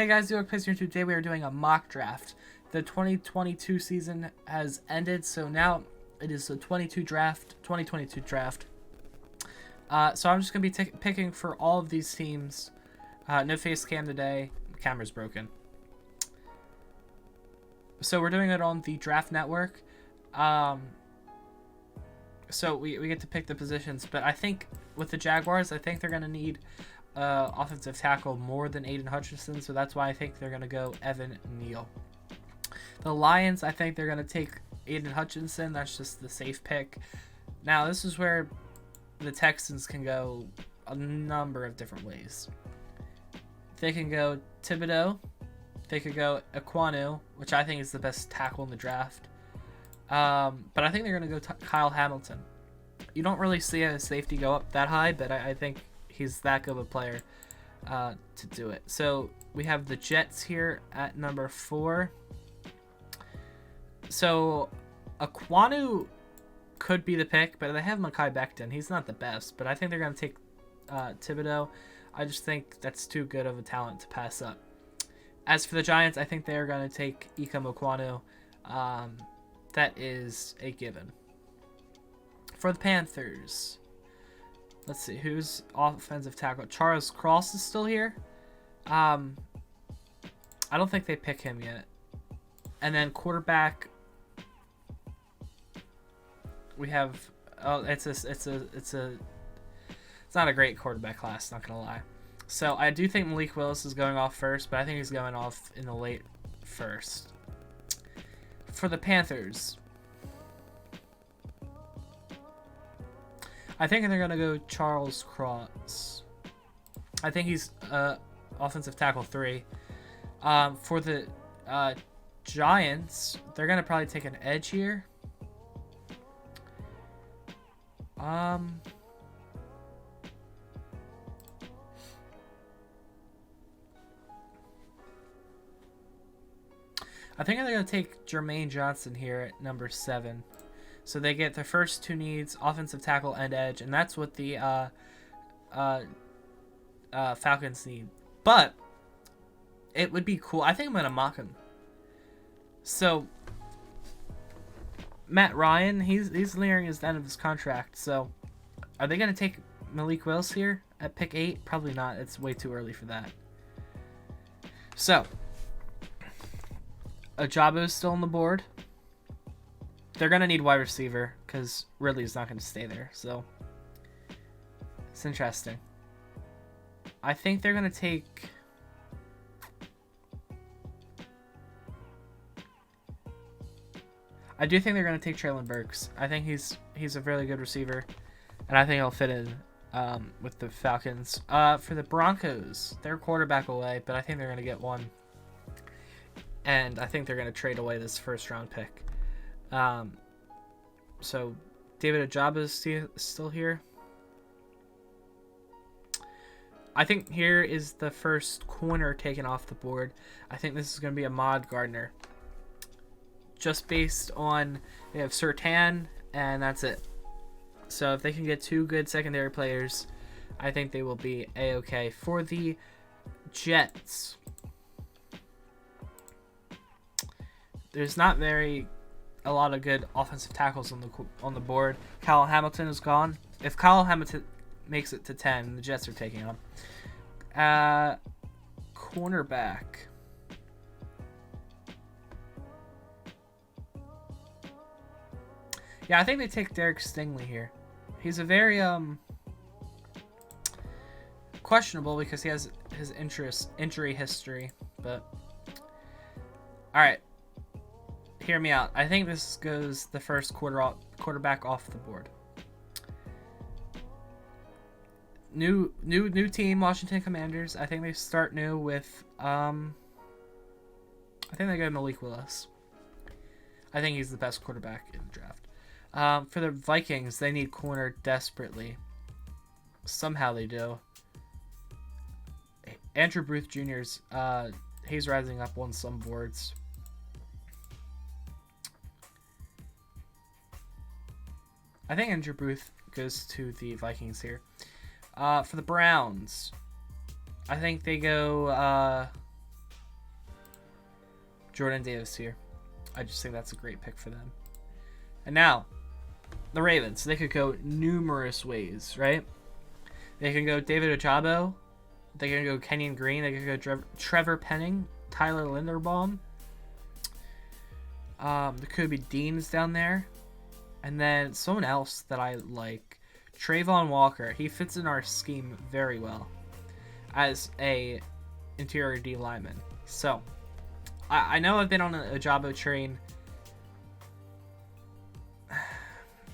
Hey guys, Ewok Plays Yt. Today we are doing a mock draft. The 2022 season has ended, so now it is the 2022 draft. So I'm just going to be picking for all of these teams. No face cam today. The camera's broken. So we're doing it on the Draft Network. So we get to pick the positions, but I think with the Jaguars, I think they're going to need offensive tackle more than Aiden Hutchinson, so that's why I think they're going to go Evan Neal. The Lions, I think they're going to take Aiden Hutchinson. That's just the safe pick. Now, this is where the Texans can go a number of different ways. They can go Thibodeau. They could go Ekwonu, which I think is the best tackle in the draft. But I think they're going to go Kyle Hamilton. You don't really see a safety go up that high, but I think he's that good of a player to do it. So we have the Jets here at number 4. So Ekwonu could be the pick, but they have Mekhi Becton. He's not the best, but I think they're going to take Thibodeau. I just think that's too good of a talent to pass up. As for the Giants, I think they're going to take Ikem Ekwonu. That is a given. For the Panthers, let's see, who's offensive tackle? Charles Cross is still here. I don't think they pick him yet. And then quarterback, we have it's not a great quarterback class, not gonna lie. So I do think Malik Willis is going off first, but I think he's going off in the late first. For the Panthers, I think they're going to go Charles Cross. I think he's offensive tackle 3. For the Giants, they're going to probably take an edge here. I think they're going to take Jermaine Johnson here at number 7. So they get their first 2 needs, offensive tackle and edge, and that's what the Falcons need. But it would be cool. I think I'm going to mock him. So Matt Ryan, he's nearing his end of his contract. So are they going to take Malik Willis here at pick 8? Probably not. It's way too early for that. So Ajabo's still on the board. They're going to need wide receiver because Ridley's not going to stay there. So it's interesting. I think they're going to take... I do think they're going to take Treylon Burks. I think he's a really good receiver, and I think he'll fit in with the Falcons. For the Broncos, they're quarterback away, but I think they're going to get one. And I think they're going to trade away this first-round pick. So David Ojabo is still here. I think here is the first corner taken off the board. I think this is going to be Ahmad Gardner. Just based on, they have Surtain, and that's it. So if they can get 2 good secondary players, I think they will be A-okay. For the Jets, there's not a lot of good offensive tackles on the board. Kyle Hamilton is gone. If Kyle Hamilton makes it to 10, the Jets are taking him. Cornerback. Yeah, I think they take Derek Stingley here. He's a very questionable because he has his injury history, but all right. Hear me out. I think this goes the first quarterback off the board. New team, Washington Commanders. I think they start new with I think they go Malik Willis. I think he's the best quarterback in the draft. For the Vikings, they need corner desperately. Somehow they do. Andrew Booth Jr.'s he's rising up on some boards. I think Andrew Booth goes to the Vikings here. For the Browns, I think they go Jordan Davis here. I just think that's a great pick for them. And now, the Ravens. They could go numerous ways, right? They can go David Ojabo. They can go Kenyon Green. They can go Trevor Penning, Tyler Linderbaum. There could be Deans down there. And then someone else that I like, Trayvon Walker. He fits in our scheme very well as a interior D lineman. So, I know I've been on a Ojabo train.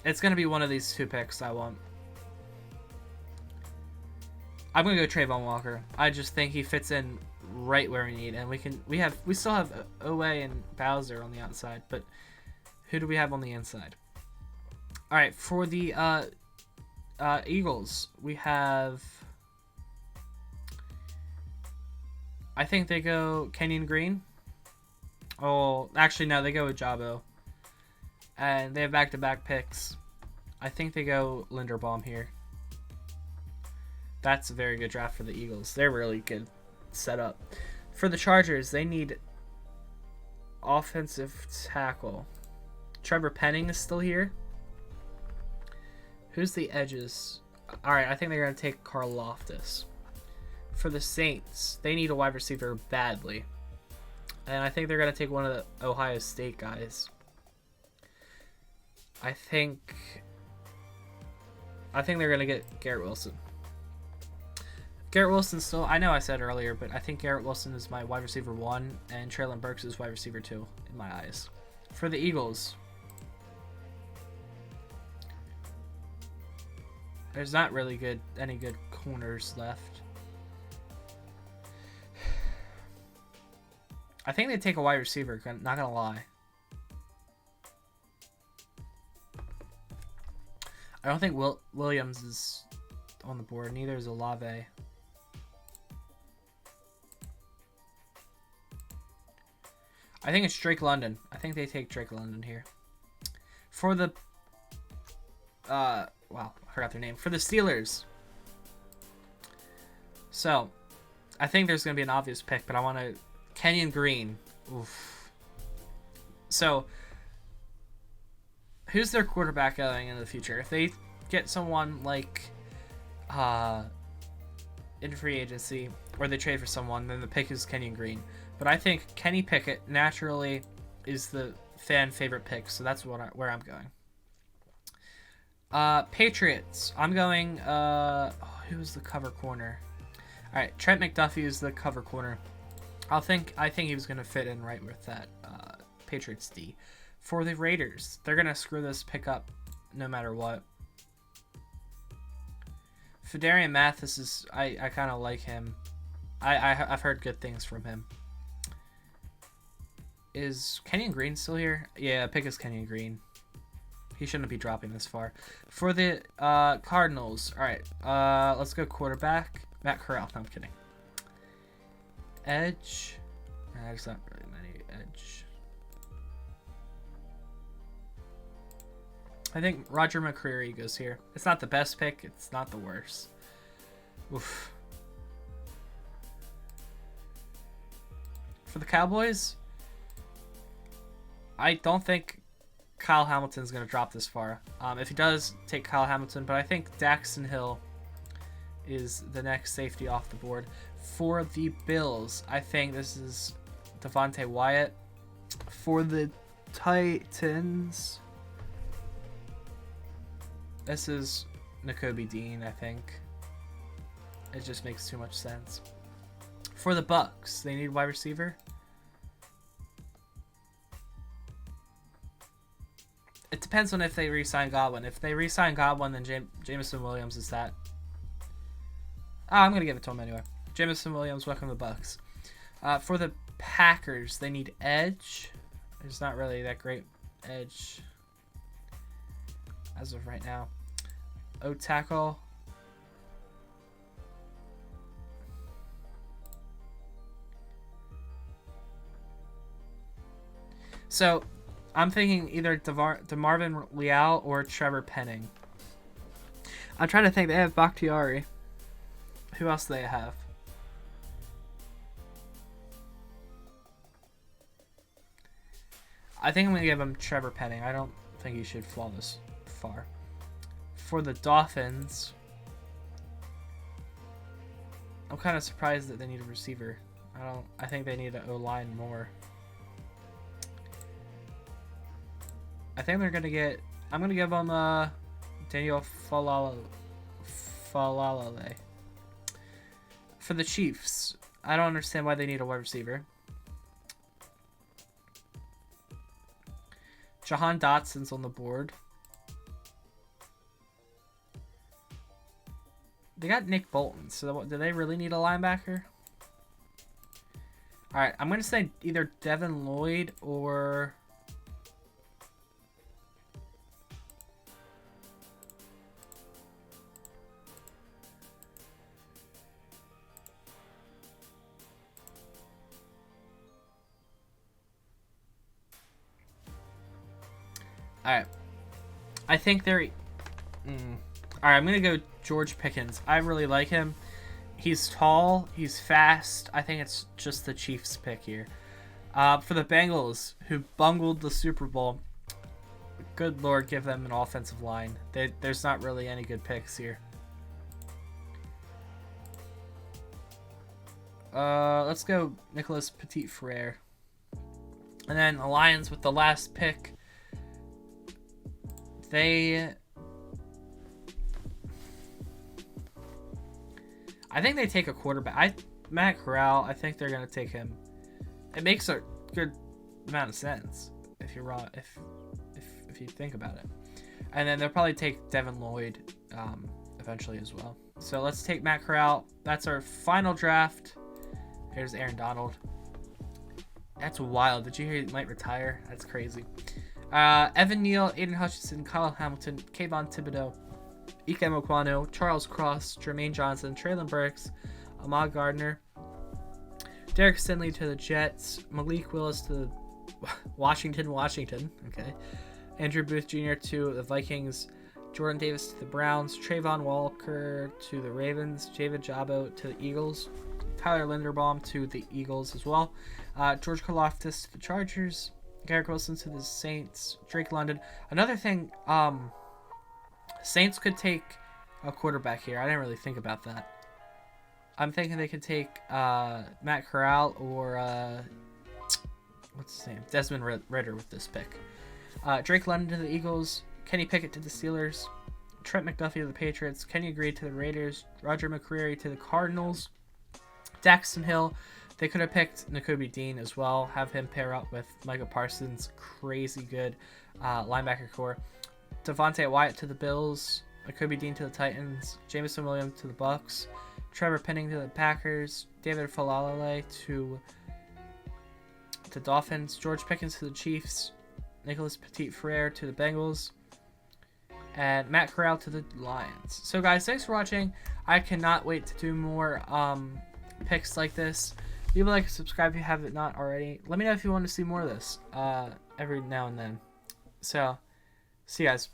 It's going to be one of these two picks I want. I'm going to go Trayvon Walker. I just think he fits in right where we need, and we still have Owe and Bowser on the outside, but who do we have on the inside? All right, for the Eagles, we have, I think they go Kenyon Green. Oh, actually no, they go with Jabo, and they have back-to-back picks. I think they go Linderbaum here. That's a very good draft for the Eagles. They're really good setup. For the Chargers, they need offensive tackle. Trevor Penning is still here. Who's the edges? All right, I think they're going to take Carl Loftus. For the Saints, they need a wide receiver badly. And I think they're going to take one of the Ohio State guys. I think they're going to get Garrett Wilson. Garrett Wilson still, I know I said earlier, but I think Garrett Wilson is my wide receiver 1 and Treylon Burks is wide receiver 2 in my eyes. For the Eagles, there's not really any good corners left. I think they take a wide receiver, not gonna lie. I don't think Williams is on the board, neither is Olave. I think it's Drake London. I think they take Drake London here. For the wow, I forgot their name. For the Steelers. So, I think there's going to be an obvious pick, but I want to Kenyon Green. Oof. So, who's their quarterback going into the future? If they get someone like in free agency or they trade for someone, then the pick is Kenyon Green. But I think Kenny Pickett naturally is the fan favorite pick, so that's where I'm going. Patriots. I'm going. Who's the cover corner? All right, Trent McDuffie is the cover corner. I think he was gonna fit in right with that Patriots D. For the Raiders, they're gonna screw this pick up no matter what. Fedarian Mathis is. I kind of like him. I've heard good things from him. Is Kenyon Green still here? Yeah, pick is Kenyon Green. He shouldn't be dropping this far. For the Cardinals, all right, let's go quarterback. Matt Corral. No, I'm kidding. Edge. There's not really many edge. I think Roger McCreary goes here. It's not the best pick. It's not the worst. Oof. For the Cowboys, I don't think Kyle Hamilton's going to drop this far. If he does, take Kyle Hamilton, but I think Daxton Hill is the next safety off the board. For the Bills, I think this is Devontae Wyatt. For the Titans, this is Nakobe Dean, I think. It just makes too much sense. For the Bucks, they need wide receiver. It depends on if they re-sign Godwin. If they re-sign Godwin, then Jameson Williams is that. I'm going to give it to him anyway. Jameson Williams, welcome to the Bucks. For the Packers, they need edge. There's not really that great edge as of right now. O-tackle. So, I'm thinking either DeMarvin Leal or Trevor Penning. I'm trying to think. They have Bakhtiari. Who else do they have? I think I'm going to give him Trevor Penning. I don't think he should fall this far. For the Dolphins, I'm kind of surprised that they need a receiver. I think they need an O-line more. I think they're going to get... I'm going to give them Daniel Falalale. For the Chiefs, I don't understand why they need a wide receiver. Jahan Dotson's on the board. They got Nick Bolton, so do they really need a linebacker? Alright, I'm going to say either Devin Lloyd or... Alright. I think they're... Alright, I'm going to go George Pickens. I really like him. He's tall. He's fast. I think it's just the Chiefs pick here. For the Bengals, who bungled the Super Bowl, good Lord, give them an offensive line. There's not really any good picks here. Let's go Nicholas Petit-Frere. And then the Lions with the last pick. I think they take a quarterback. Matt Corral, I think they're going to take him. It makes a good amount of sense if you're wrong, if you think about it. And then they'll probably take Devin Lloyd eventually as well. So let's take Matt Corral. That's our final draft. Here's Aaron Donald. That's wild. Did you hear he might retire? That's crazy. Evan Neal, Aiden Hutchinson, Kyle Hamilton, Kayvon Thibodeau, Ike Mokwano, Charles Cross, Jermaine Johnson, Traylon Burks, Ahmad Gardner, Derek Stingley to the Jets, Malik Willis to the Washington, okay, Andrew Booth Jr. to the Vikings, Jordan Davis to the Browns, Trayvon Walker to the Ravens, David Jabo to the Eagles, Tyler Linderbaum to the Eagles as well, George Karlaftis to the Chargers, Garrett Wilson to the Saints, Drake London. Another thing, Saints could take a quarterback here. I didn't really think about that. I'm thinking they could take Matt Corral or what's his name? Desmond Ridder with this pick. Drake London to the Eagles, Kenny Pickett to the Steelers, Trent McDuffie to the Patriots, Kenny Green to the Raiders, Roger McCreary to the Cardinals, Daxton Hill. They could have picked Nakobe Dean as well, have him pair up with Micah Parsons, crazy good linebacker core. Devontae Wyatt to the Bills, Nakobe Dean to the Titans, Jameson Williams to the Bucks, Trevor Penning to the Packers, David Falalale to the Dolphins, George Pickens to the Chiefs, Nicholas Petit-Frere to the Bengals, and Matt Corral to the Lions. So guys, thanks for watching. I cannot wait to do more picks like this. Leave a like and subscribe if you haven't not already. Let me know if you want to see more of this every now and then. So, see you guys.